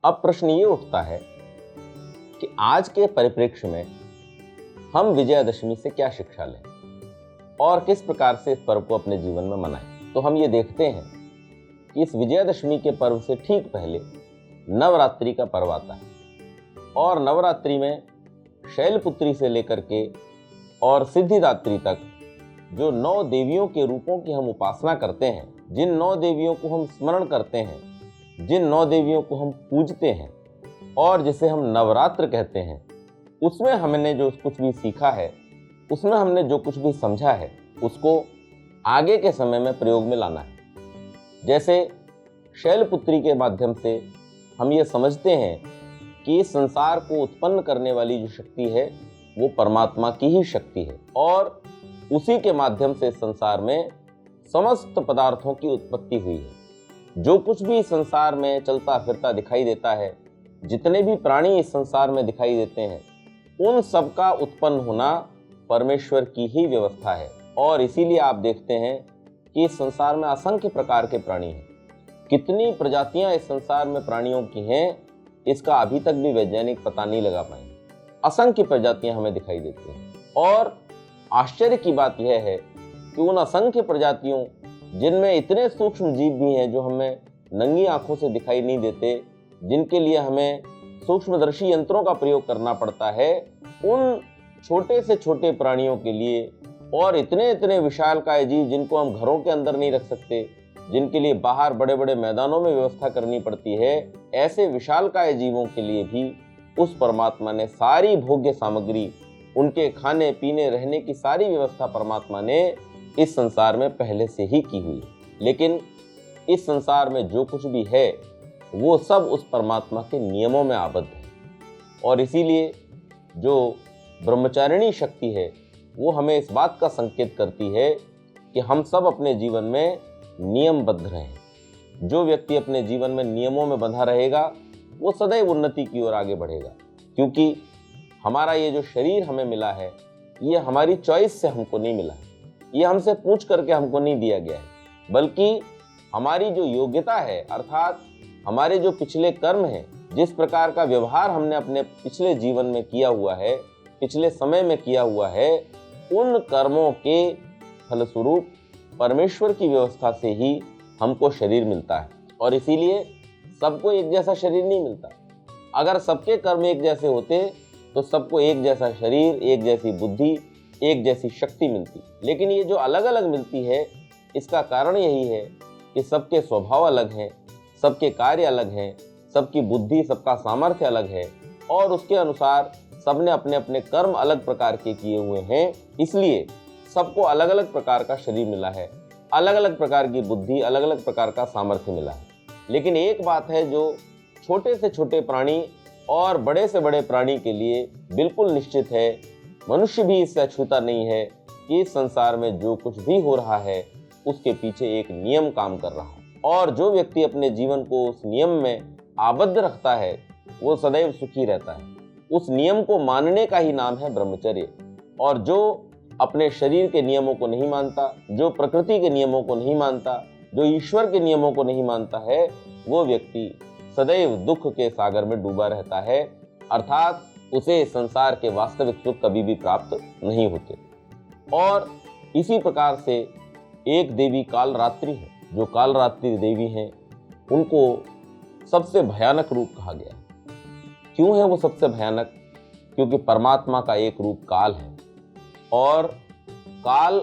अब प्रश्न ये उठता है कि आज के परिप्रेक्ष्य में हम विजयादशमी से क्या शिक्षा लें और किस प्रकार से इस पर्व को अपने जीवन में मनाएं। तो हम ये देखते हैं कि इस विजयादशमी के पर्व से ठीक पहले नवरात्रि का पर्व आता है और नवरात्रि में शैलपुत्री से लेकर के और सिद्धिदात्री तक जो 9 देवियों के रूपों की हम उपासना करते हैं, जिन 9 देवियों को हम स्मरण करते हैं, जिन 9 देवियों को हम पूजते हैं और जिसे हम नवरात्र कहते हैं, उसमें हमने जो कुछ भी सीखा है, उसमें हमने जो कुछ भी समझा है, उसको आगे के समय में प्रयोग में लाना है। जैसे शैलपुत्री के माध्यम से हम ये समझते हैं कि इस संसार को उत्पन्न करने वाली जो शक्ति है वो परमात्मा की ही शक्ति है और उसी के माध्यम से संसार में समस्त पदार्थों की उत्पत्ति हुई है। जो कुछ भी इस संसार में चलता फिरता दिखाई देता है, जितने भी प्राणी इस संसार में दिखाई देते हैं, उन सब का उत्पन्न होना परमेश्वर की ही व्यवस्था है। और इसीलिए आप देखते हैं कि इस संसार में असंख्य प्रकार के प्राणी हैं। कितनी प्रजातियां इस संसार में प्राणियों की हैं, इसका अभी तक भी वैज्ञानिक पता नहीं लगा पाए। असंख्य प्रजातियां हमें दिखाई देती हैं और आश्चर्य की बात यह है कि उन असंख्य प्रजातियों, जिनमें इतने सूक्ष्म जीव भी हैं जो हमें नंगी आंखों से दिखाई नहीं देते, जिनके लिए हमें सूक्ष्मदर्शी यंत्रों का प्रयोग करना पड़ता है, उन छोटे से छोटे प्राणियों के लिए और इतने इतने विशालकाय जीव जिनको हम घरों के अंदर नहीं रख सकते, जिनके लिए बाहर बड़े बड़े मैदानों में व्यवस्था करनी पड़ती है, ऐसे विशालकाय जीवों के लिए भी उस परमात्मा ने सारी भोग्य सामग्री, उनके खाने पीने रहने की सारी व्यवस्था परमात्मा ने इस संसार में पहले से ही की हुई है। लेकिन इस संसार में जो कुछ भी है वो सब उस परमात्मा के नियमों में आबद्ध है और इसीलिए जो ब्रह्मचारिणी शक्ति है वो हमें इस बात का संकेत करती है कि हम सब अपने जीवन में नियमबद्ध रहें। जो व्यक्ति अपने जीवन में नियमों में बंधा रहेगा वो सदैव उन्नति की ओर आगे बढ़ेगा, क्योंकि हमारा ये जो शरीर हमें मिला है ये हमारी चॉइस से हमको नहीं मिला है, ये हमसे पूछ करके हमको नहीं दिया गया है, बल्कि हमारी जो योग्यता है, अर्थात हमारे जो पिछले कर्म हैं, जिस प्रकार का व्यवहार हमने अपने पिछले जीवन में किया हुआ है, पिछले समय में किया हुआ है, उन कर्मों के फलस्वरूप परमेश्वर की व्यवस्था से ही हमको शरीर मिलता है। और इसीलिए सबको एक जैसा शरीर नहीं मिलता। अगर सबके कर्म एक जैसे होते तो सबको एक जैसा शरीर, एक जैसी बुद्धि, एक जैसी शक्ति मिलती। लेकिन ये जो अलग अलग मिलती है, इसका कारण यही है कि सबके स्वभाव अलग हैं, सबके कार्य अलग हैं, सबकी बुद्धि, सबका सामर्थ्य अलग है और उसके अनुसार सबने अपने अपने कर्म अलग प्रकार के किए हुए हैं। इसलिए सबको अलग अलग प्रकार का शरीर मिला है, अलग अलग प्रकार की बुद्धि, अलग अलग प्रकार का सामर्थ्य मिला है। लेकिन एक बात है जो छोटे से छोटे प्राणी और बड़े से बड़े प्राणी के लिए बिल्कुल निश्चित है, मनुष्य भी इससे अछूता नहीं है कि इस संसार में जो कुछ भी हो रहा है उसके पीछे एक नियम काम कर रहा है और जो व्यक्ति अपने जीवन को उस नियम में आबद्ध रखता है वो सदैव सुखी रहता है। उस नियम को मानने का ही नाम है ब्रह्मचर्य। और जो अपने शरीर के नियमों को नहीं मानता, जो प्रकृति के नियमों को नहीं मानता, जो ईश्वर के नियमों को नहीं मानता है, वो व्यक्ति सदैव दुख के सागर में डूबा रहता है, अर्थात उसे संसार के वास्तविक सुख कभी भी प्राप्त नहीं होते। और इसी प्रकार से एक देवी कालरात्रि है। जो कालरात्रि देवी हैं उनको सबसे भयानक रूप कहा गया। क्यों है वो सबसे भयानक? क्योंकि परमात्मा का एक रूप काल है और काल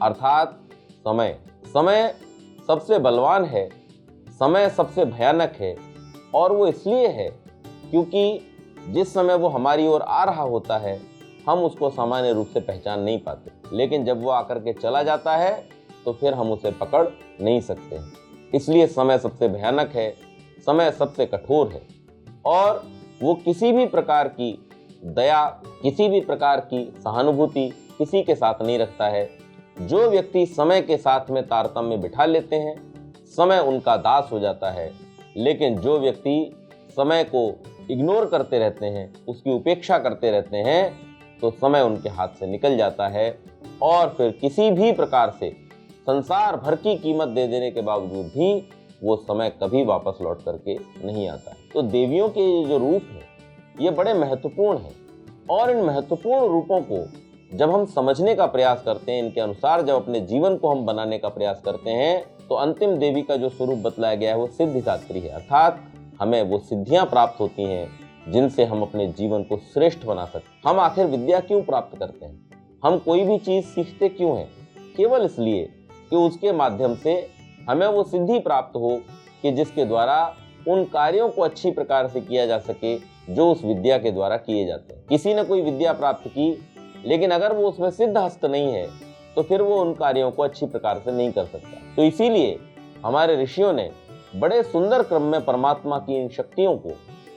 अर्थात समय, समय सबसे बलवान है, समय सबसे भयानक है। और वो इसलिए है क्योंकि जिस समय वो हमारी ओर आ रहा होता है हम उसको सामान्य रूप से पहचान नहीं पाते, लेकिन जब वो आकर के चला जाता है तो फिर हम उसे पकड़ नहीं सकते। इसलिए समय सबसे भयानक है, समय सबसे कठोर है और वो किसी भी प्रकार की दया, किसी भी प्रकार की सहानुभूति किसी के साथ नहीं रखता है। जो व्यक्ति समय के साथ में तारतम्य बिठा लेते हैं, समय उनका दास हो जाता है। लेकिन जो व्यक्ति समय को इग्नोर करते रहते हैं, उसकी उपेक्षा करते रहते हैं, तो समय उनके हाथ से निकल जाता है और फिर किसी भी प्रकार से संसार भर की कीमत दे देने के बावजूद भी वो समय कभी वापस लौट करके नहीं आता। तो देवियों के ये जो रूप है ये बड़े महत्वपूर्ण हैं, और इन महत्वपूर्ण रूपों को जब हम समझने का प्रयास करते हैं, इनके अनुसार जब अपने जीवन को हम बनाने का प्रयास करते हैं, तो अंतिम देवी का जो स्वरूप बतलाया गया है वो सिद्धिदात्री है। अर्थात हमें वो सिद्धियां प्राप्त होती हैं जिनसे हम अपने जीवन को श्रेष्ठ बना सकते। हम आखिर विद्या क्यों प्राप्त करते हैं? हम कोई भी चीज सीखते क्यों हैं? केवल इसलिए कि उसके माध्यम से हमें वो सिद्धि प्राप्त हो कि जिसके द्वारा उन कार्यों को अच्छी प्रकार से किया जा सके जो उस विद्या के द्वारा किए जाते हैं। किसी ने कोई विद्या प्राप्त की, लेकिन अगर वो उसमें सिद्ध हस्त नहीं है तो फिर वो उन कार्यों को अच्छी प्रकार से नहीं कर सकता। तो इसीलिए हमारे ऋषियों ने बड़े सुंदर क्रम में परमात्मा की इन शक्तियों को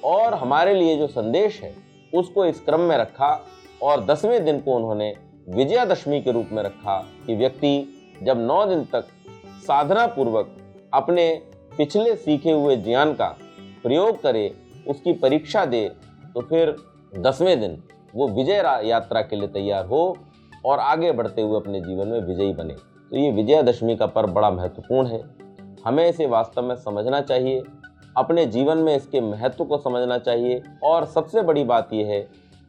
और हमारे लिए जो संदेश है उसको इस क्रम में रखा, और 10वें दिन को उन्होंने विजयादशमी के रूप में रखा कि व्यक्ति जब 9 दिन तक साधना पूर्वक अपने पिछले सीखे हुए ज्ञान का प्रयोग करे, उसकी परीक्षा दे, तो फिर 10वें दिन वो विजय यात्रा के लिए तैयार हो और आगे बढ़ते हुए अपने जीवन में विजयी बने। तो ये विजयादशमी का पर्व बड़ा महत्वपूर्ण है। हमें इसे वास्तव में समझना चाहिए, अपने जीवन में इसके महत्व को समझना चाहिए, और सबसे बड़ी बात यह है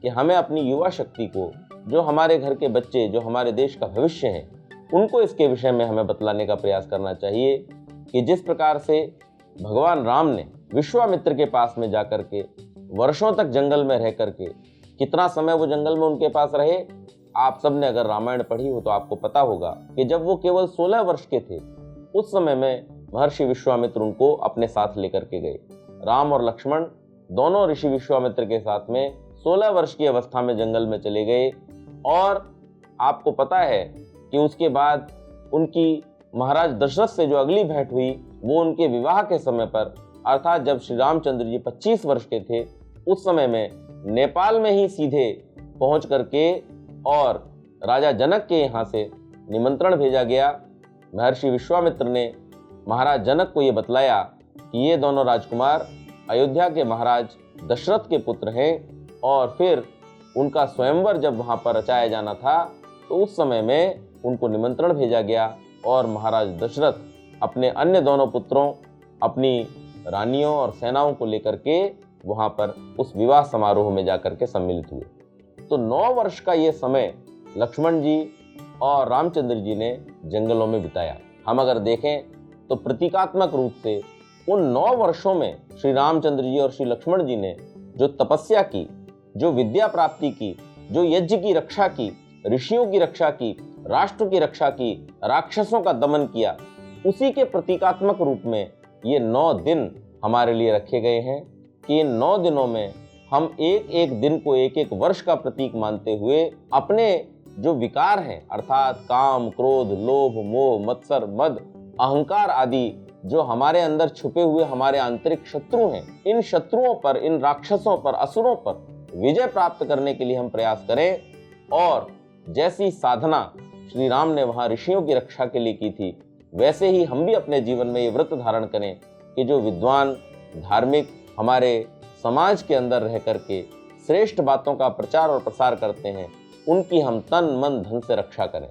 कि हमें अपनी युवा शक्ति को, जो हमारे घर के बच्चे, जो हमारे देश का भविष्य है, उनको इसके विषय में हमें बतलाने का प्रयास करना चाहिए कि जिस प्रकार से भगवान राम ने विश्वामित्र के पास में जाकर के वर्षों तक जंगल में रह करके, कितना समय वो जंगल में उनके पास रहे, आप सबने अगर रामायण पढ़ी हो तो आपको पता होगा कि जब वो केवल 16 वर्ष के थे उस समय में महर्षि विश्वामित्र उनको अपने साथ लेकर के गए। राम और लक्ष्मण दोनों ऋषि विश्वामित्र के साथ में 16 वर्ष की अवस्था में जंगल में चले गए, और आपको पता है कि उसके बाद उनकी महाराज दशरथ से जो अगली भेंट हुई वो उनके विवाह के समय पर, अर्थात जब श्री रामचंद्र जी 25 वर्ष के थे, उस समय में नेपाल में ही सीधे पहुंच करके और राजा जनक के यहाँ से निमंत्रण भेजा गया। महर्षि विश्वामित्र ने महाराज जनक को ये बतलाया कि ये दोनों राजकुमार अयोध्या के महाराज दशरथ के पुत्र हैं, और फिर उनका स्वयंवर जब वहाँ पर रचाया जाना था तो उस समय में उनको निमंत्रण भेजा गया, और महाराज दशरथ अपने अन्य दोनों पुत्रों, अपनी रानियों और सेनाओं को लेकर के वहाँ पर उस विवाह समारोह में जाकर के सम्मिलित हुए। तो 9 वर्ष का ये समय लक्ष्मण जी और रामचंद्र जी ने जंगलों में बिताया। हम अगर देखें तो प्रतीकात्मक रूप से उन 9 वर्षों में श्री रामचंद्र जी और श्री लक्ष्मण जी ने जो तपस्या की, जो विद्या प्राप्ति की, जो यज्ञ की रक्षा की, ऋषियों की रक्षा की, राष्ट्र की रक्षा की, राक्षसों का दमन किया, उसी के प्रतीकात्मक रूप में ये 9 दिन हमारे लिए रखे गए हैं कि इन 9 दिनों में हम एक एक दिन को एक एक वर्ष का प्रतीक मानते हुए अपने जो विकार हैं, अर्थात काम, क्रोध, लोभ, मोह, मत्सर, मद, अहंकार आदि जो हमारे अंदर छुपे हुए हमारे आंतरिक शत्रु हैं, इन शत्रुओं पर, इन राक्षसों पर, असुरों पर विजय प्राप्त करने के लिए हम प्रयास करें। और जैसी साधना श्री राम ने वहां ऋषियों की रक्षा के लिए की थी, वैसे ही हम भी अपने जीवन में ये व्रत धारण करें कि जो विद्वान, धार्मिक हमारे समाज के अंदर रह करके श्रेष्ठ बातों का प्रचार और प्रसार करते हैं, उनकी हम तन मन धन से रक्षा करें।